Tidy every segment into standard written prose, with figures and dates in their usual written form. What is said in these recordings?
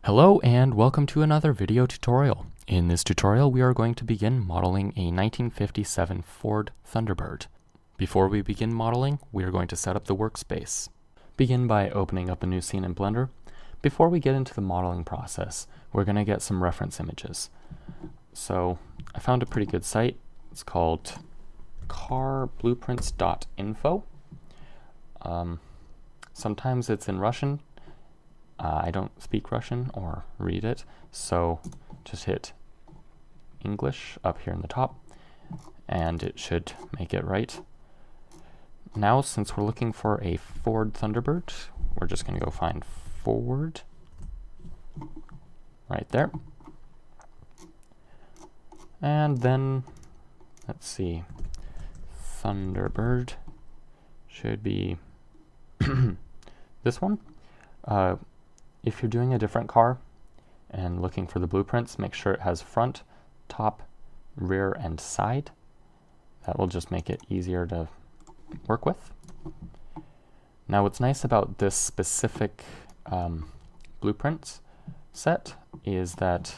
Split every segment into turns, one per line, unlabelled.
Hello and welcome to another video tutorial. In this tutorial we are going to begin modeling a 1957 Ford Thunderbird. Before we begin modeling, we are going to set up the workspace. Begin by opening up a new scene in Blender. Before we get into the modeling process, we're going to get some reference images. So I found a pretty good site. It's called carblueprints.info. Sometimes it's in Russian. I don't speak Russian or read it, so just hit English up here in the top, and it should make it right. Now, since we're looking for a Ford Thunderbird, we're just going to go find Ford right there. And then, let's see, Thunderbird should be this one. If you're doing a different car and looking for the blueprints, make sure it has front, top, rear, and side. That will just make it easier to work with. Now, what's nice about this specific blueprints set is that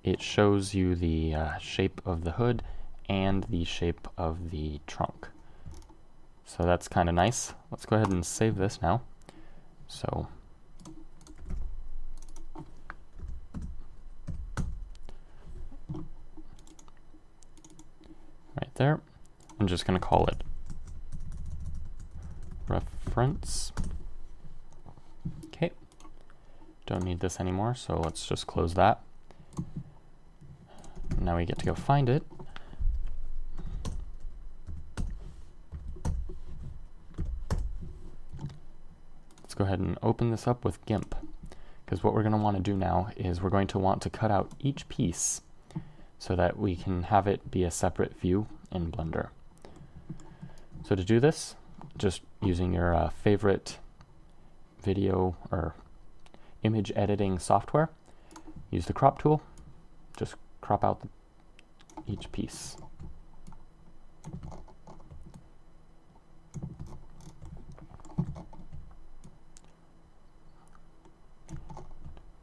it shows you the shape of the hood and the shape of the trunk. So that's kind of nice. Let's go ahead and save this now. So right there, I'm just going to call it reference. Okay, don't need this anymore, so let's just close that. Now we get to go find it. Let's go ahead and open this up with GIMP, because what we're going to want to do now is we're going to want to cut out each piece so that we can have it be a separate view in Blender. So to do this, just using your favorite video or image editing software, use the crop tool, just crop out each piece.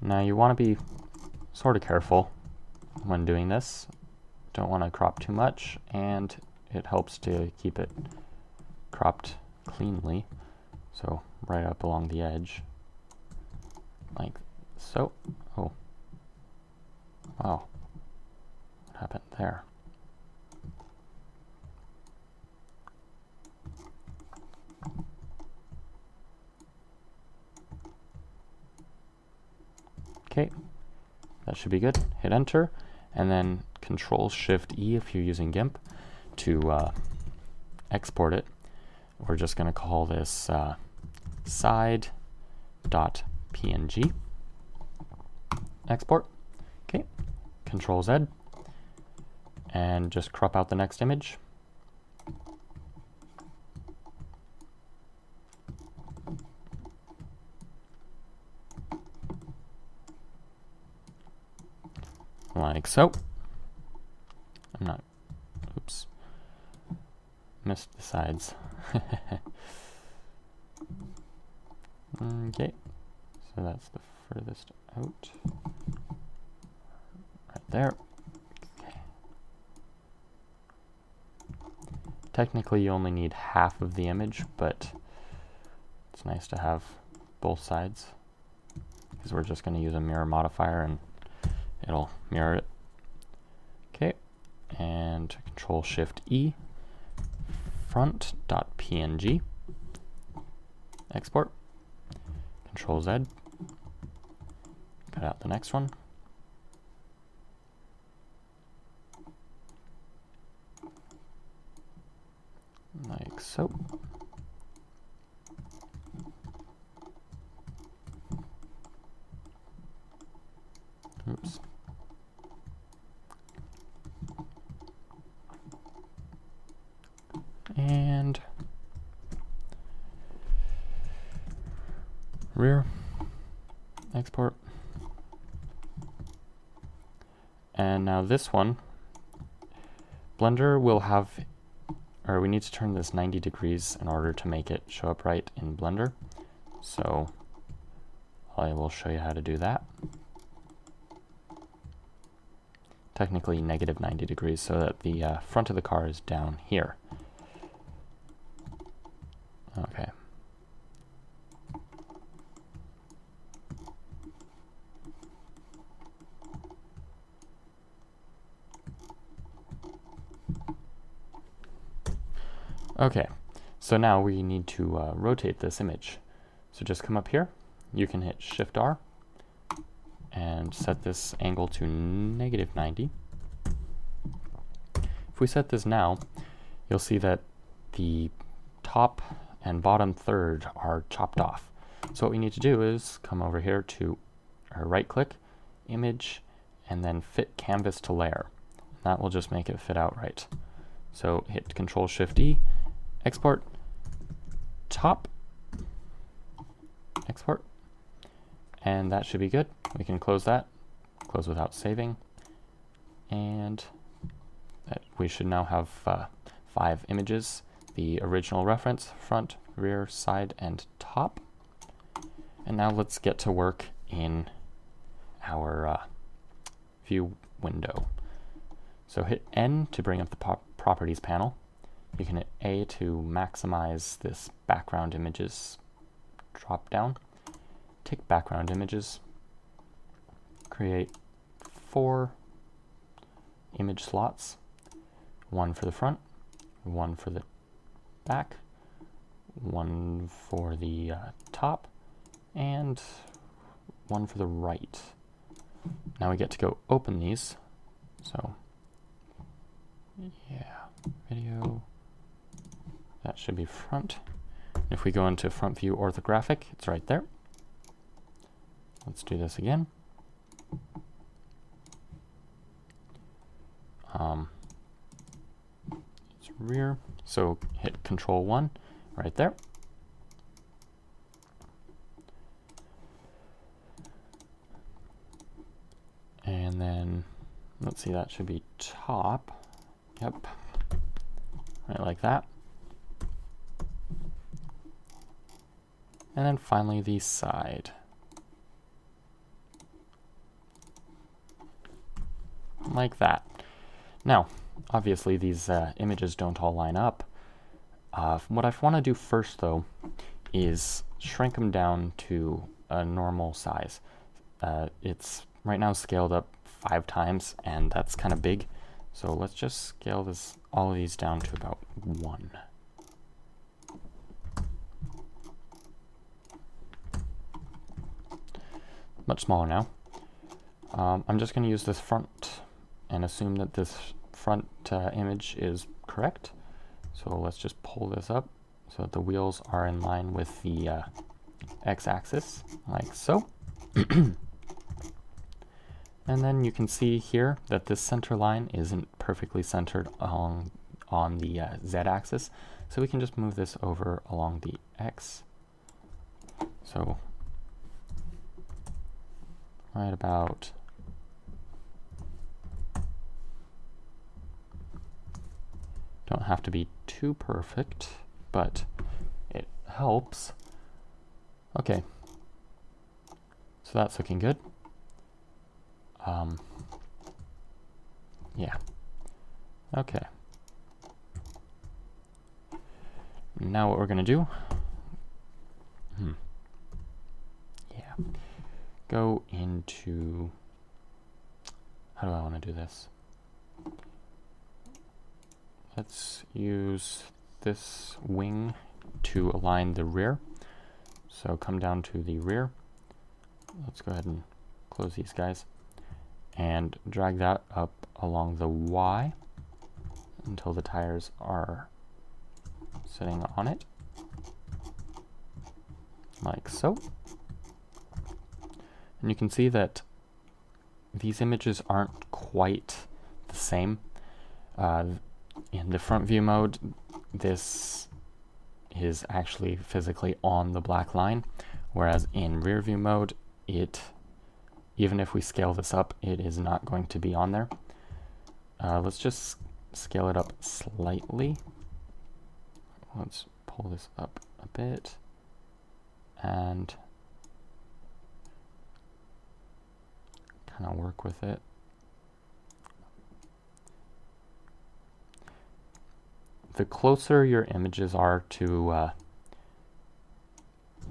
Now you want to be sort of careful when doing this. Don't want to crop too much, and it helps to keep it cropped cleanly. So right up along the edge, like so. Oh, wow, what happened there? Okay, that should be good. Hit enter, and then Control-Shift-E if you're using GIMP to export it. We're just going to call this side.png export. Okay, Control-Z, and just crop out the next image. Like so. I'm not, oops, missed the sides. Okay, so that's the furthest out, right there. Okay. Technically you only need half of the image, but it's nice to have both sides, because we're just going to use a mirror modifier and it'll mirror it. Okay, and Control-Shift-E, front.png, export, Control-Z, cut out the next one. Like so. Oops. And rear, export. And now this one, Blender will have, or we need to turn this 90 degrees in order to make it show up right in Blender. So I will show you how to do that. Technically negative 90 degrees, so that the front of the car is down here. Okay. Okay, so now we need to rotate this image. So just come up here, you can hit Shift R and set this angle to negative 90. If we set this now, you'll see that the top and bottom third are chopped off. So what we need to do is come over here to right click, image, and then fit canvas to layer. That will just make it fit out right. So hit Control Shift E, export, top, export, and that should be good. We can close that, close without saving, and we should now have 5 images: the original reference, front, rear, side, and top. And now let's get to work in our view window. So hit N to bring up the properties panel. You can hit A to maximize this background images drop down. Take background images, create 4 image slots, 1 for the front, 1 for the back, 1 for the top, and 1 for the right. Now we get to go open these. So yeah, video, that should be front. If we go into front view orthographic, it's right there. Let's do this again. It's rear, so hit Control 1 right there. And then, let's see, that should be top. Yep, right like that. And then finally the side. Like that. Now, obviously these images don't all line up. What I want to do first, though, is shrink them down to a normal size. It's right now scaled up 5 times, and that's kind of big. So let's just scale all of these down to about 1. Much smaller now. I'm just going to use this front and assume that this front image is correct. So let's just pull this up so that the wheels are in line with the x-axis, like so. And then you can see here that this center line isn't perfectly centered on the z-axis, so we can just move this over along the x. So right about don't have to be too perfect, but it helps. Okay, so that's looking good. Yeah. Okay. Now what we're going to do, yeah, go into, how do I want to do this? Let's use this wing to align the rear. So come down to the rear. Let's go ahead and close these guys and drag that up along the Y until the tires are sitting on it, like so. And you can see that these images aren't quite the same. In the front view mode, this is actually physically on the black line, whereas in rear view mode, even if we scale this up, it is not going to be on there. Let's just scale it up slightly. Let's pull this up a bit, and kind of work with it. The closer your images are to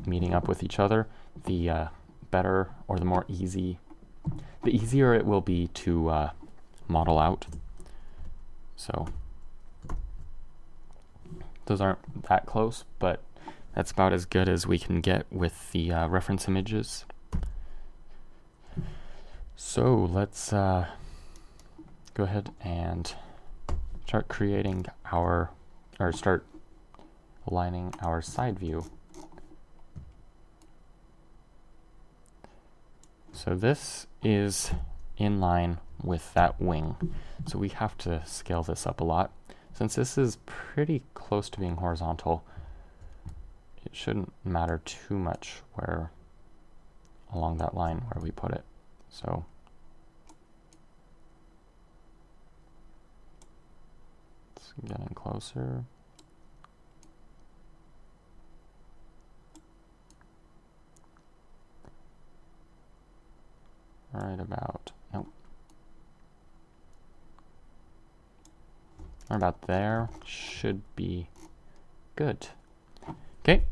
meeting up with each other, the better, or the easier it will be to model out. So those aren't that close, but that's about as good as we can get with the reference images. So let's go ahead and start creating start aligning our side view. So this is in line with that wing. So we have to scale this up a lot. Since this is pretty close to being horizontal, it shouldn't matter too much where along that line where we put it. So it's getting closer. Right about, nope. Right about there should be good. Okay.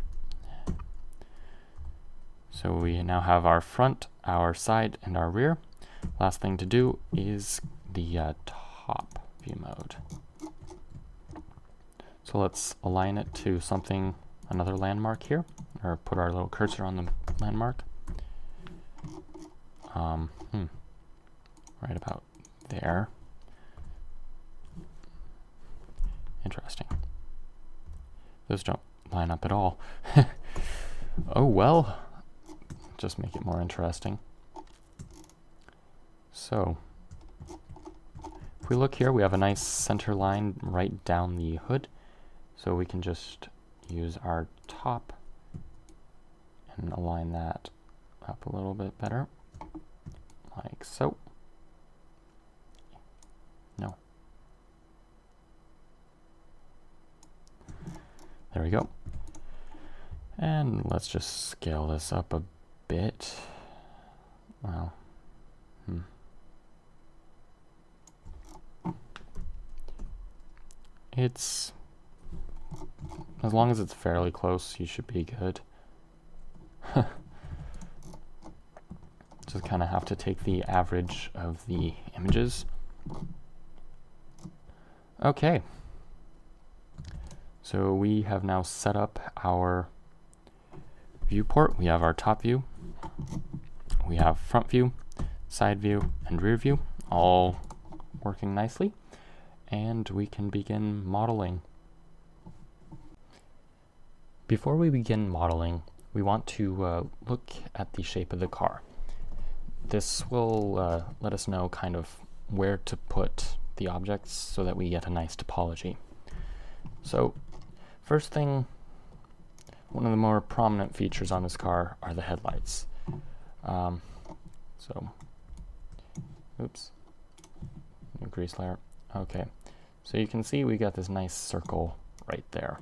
So we now have our front, our side, and our rear. Last thing to do is the top view mode. So let's align it to something, another landmark here, or put our little cursor on the landmark. Right about there. Interesting. Those don't line up at all. Oh well. Just make it more interesting. So, if we look here, we have a nice center line right down the hood. So we can just use our top and align that up a little bit better. Like so. No. There we go. And let's just scale this up a bit. Well, it's, as long as it's fairly close, you should be good. Just kind of have to take the average of the images. Okay. So we have now set up our viewport. We have our top view, we have front view, side view, and rear view, all working nicely. And we can begin modeling. Before we begin modeling, we want to look at the shape of the car. This will let us know kind of where to put the objects so that we get a nice topology. So first thing, one of the more prominent features on this car are the headlights. Oops, new grease layer. Okay, so you can see we got this nice circle right there,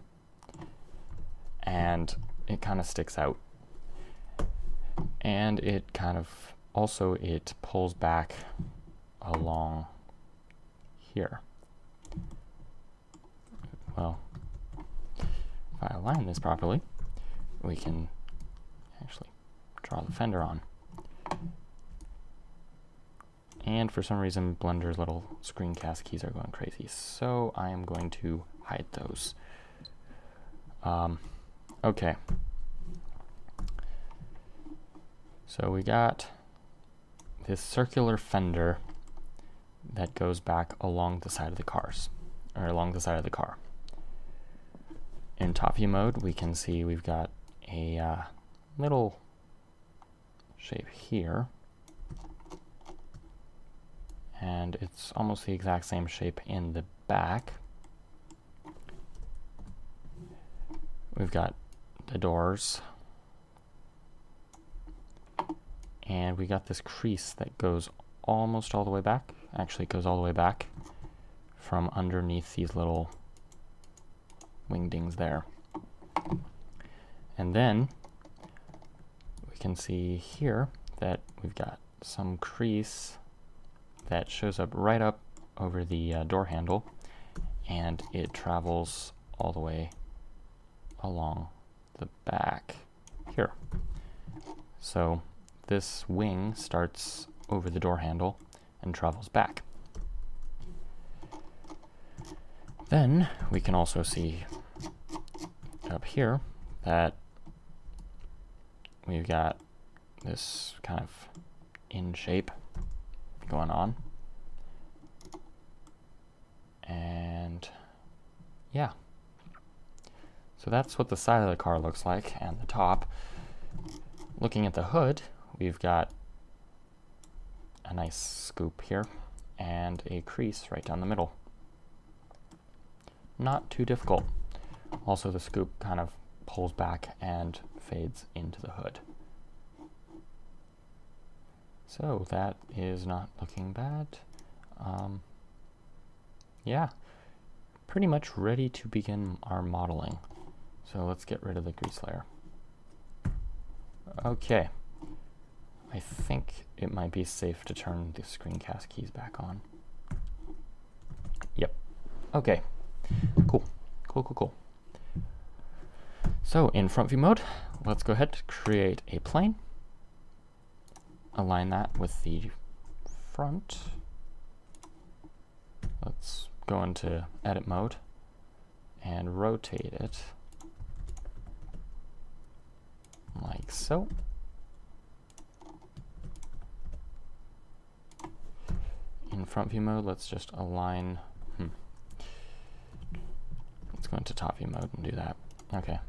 and it kind of sticks out, and it kind of also it pulls back along here. Well, if I align this properly, we can actually draw the fender on. And for some reason, Blender's little screencast keys are going crazy, so I am going to hide those. Okay. So we got this circular fender that goes back along the side of the cars, or along the side of the car. In top view mode, we can see we've got a little shape here, and it's almost the exact same shape in the back. We've got the doors, and we got this crease that goes almost all the way back. Actually, it goes all the way back from underneath these little wingdings there. And then we can see here that we've got some crease that shows up right up over the door handle, and it travels all the way along the back here. So this wing starts over the door handle and travels back. Then we can also see up here that we've got this kind of in shape going on. And yeah, so that's what the side of the car looks like, and the top. Looking at the hood, we've got a nice scoop here and a crease right down the middle. Not too difficult. Also, the scoop kind of pulls back and fades into the hood. So that is not looking bad. Yeah, pretty much ready to begin our modeling. So let's get rid of the grease layer. Okay, I think it might be safe to turn the screencast keys back on. Yep, okay, cool. So in front view mode, let's go ahead and create a plane. Align that with the front. Let's go into edit mode and rotate it like so. In front view mode, let's just align. Let's go into top view mode and do that. Okay.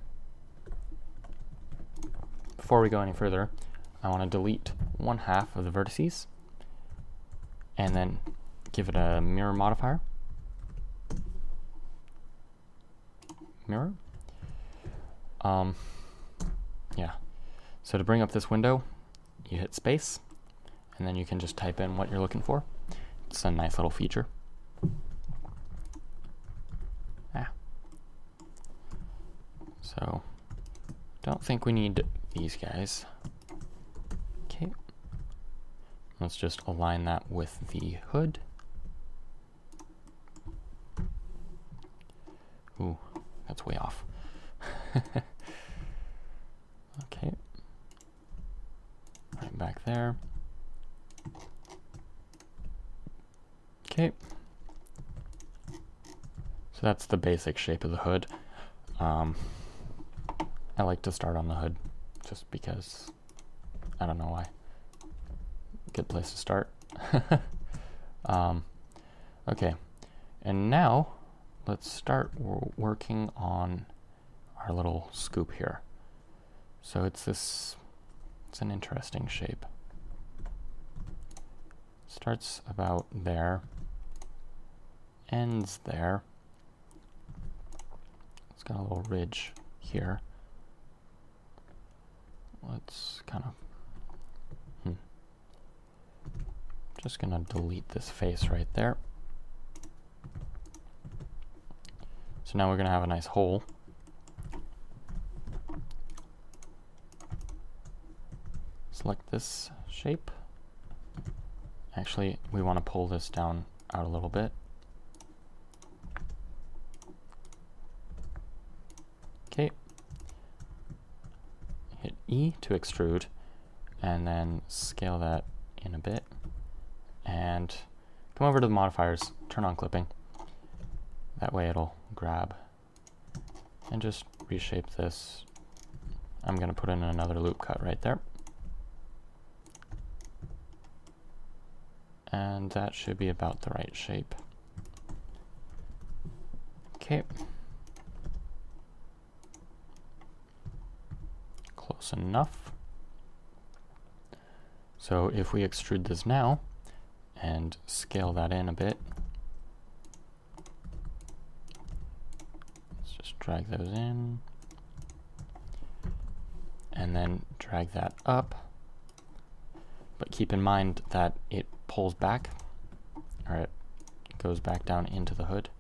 Before we go any further, I want to delete 1/2 of the vertices and then give it a mirror modifier. Mirror. Yeah. So to bring up this window, you hit space, and then you can just type in what you're looking for. It's a nice little feature. So, don't think we need these guys. Okay. Let's just align that with the hood. Ooh, that's way off. Okay. Right back there. Okay. So that's the basic shape of the hood. I like to start on the hood just because, I don't know why. Good place to start. Okay, and now let's start working on our little scoop here. So it's an interesting shape. Starts about there, ends there. It's got a little ridge here. Let's kind of, just gonna delete this face right there. So now we're gonna have a nice hole. Select this shape. Actually, we want to pull this down out a little bit. Okay. Hit E to extrude, and then scale that in a bit. And come over to the modifiers, turn on clipping. That way it'll grab. And just reshape this. I'm going to put in another loop cut right there. And that should be about the right shape. Okay. Close enough. So if we extrude this now and scale that in a bit, let's just drag those in and then drag that up. But keep in mind that it pulls back, or it goes back down into the hood.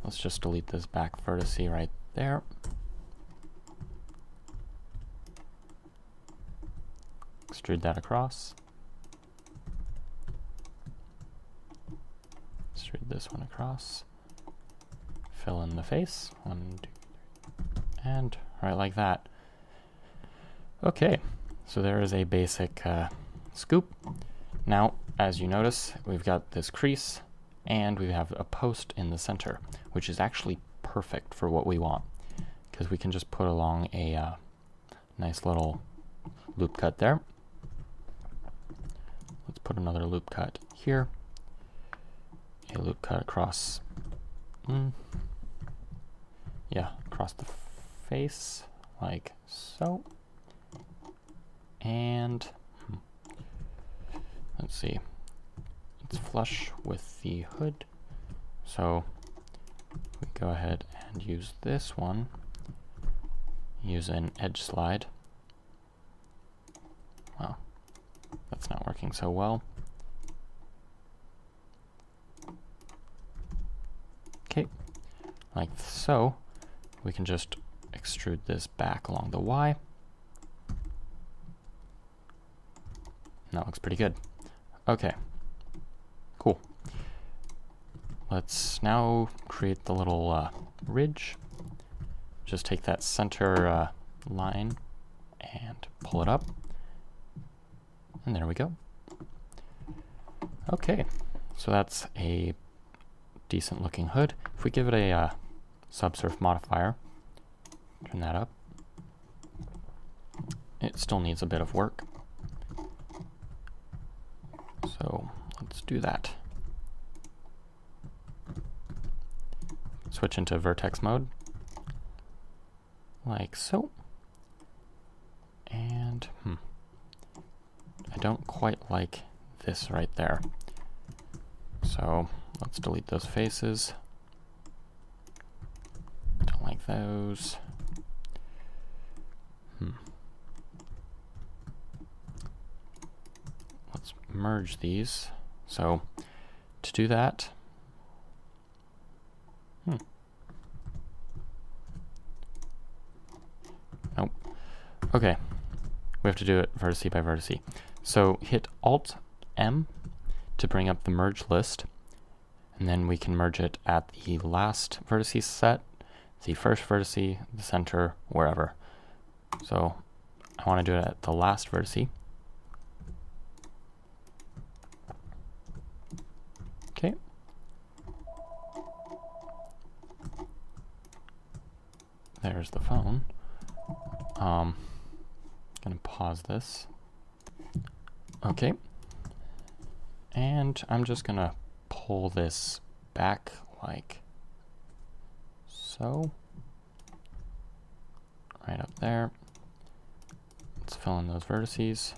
Let's just delete this back vertice right there. Extrude that across. Extrude this one across. Fill in the face. 1, 2, 3. And right like that. Okay, so there is a basic scoop. Now, as you notice, we've got this crease, and we have a post in the center, which is actually perfect for what we want, because we can just put along a nice little loop cut there. Let's put another loop cut here, a loop cut across, across the face, like so, and let's see, it's flush with the hood, so we go ahead and use this one, use an edge slide. Wow, that's not working so well. Okay, like so, we can just extrude this back along the Y. That looks pretty good. Okay, cool. Let's now create the little ridge. Just take that center line and pull it up. And there we go. Okay, so that's a decent looking hood. If we give it a subsurf modifier, turn that up, it still needs a bit of work. So let's do that. Switch into vertex mode, like so. And I don't quite like this right there. So let's delete those faces. Don't like those. Let's merge these. So to do that, nope. Okay, we have to do it vertice by vertice. So hit Alt-M to bring up the merge list, and then we can merge it at the last vertice set, the first vertice, the center, wherever. So I want to do it at the last vertice. Okay. There's the phone. Gonna pause this. Okay. And I'm just gonna pull this back like so. Right up there. Let's fill in those vertices.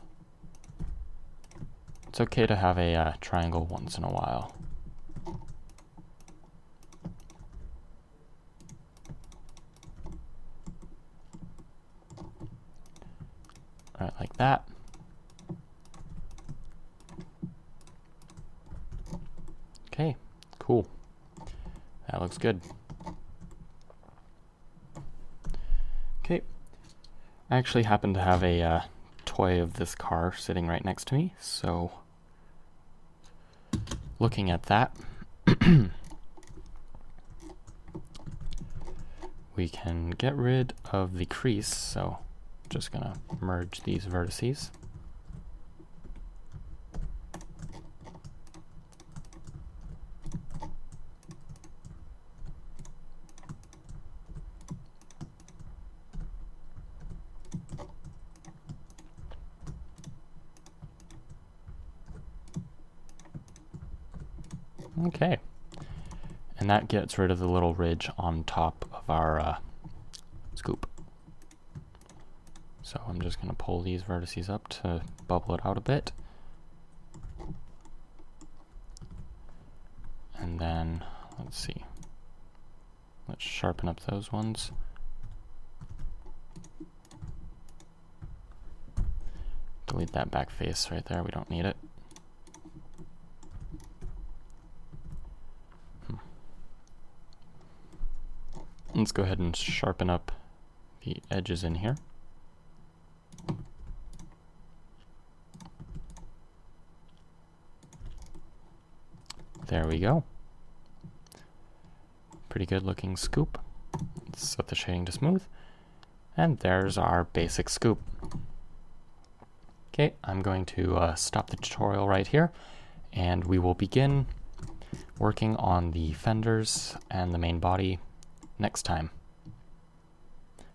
It's okay to have a triangle once in a while. Right, like that. Okay, cool. That looks good. Okay, I actually happen to have a toy of this car sitting right next to me, so looking at that, we can get rid of the crease, so just gonna merge these vertices. Okay, and that gets rid of the little ridge on top of our scoop. So I'm just going to pull these vertices up to bubble it out a bit. And then, let's see, let's sharpen up those ones. Delete that back face right there, we don't need it. Let's go ahead and sharpen up the edges in here. There we go. Pretty good looking scoop. Let's set the shading to smooth. And there's our basic scoop. Okay, I'm going to stop the tutorial right here, and we will begin working on the fenders and the main body next time.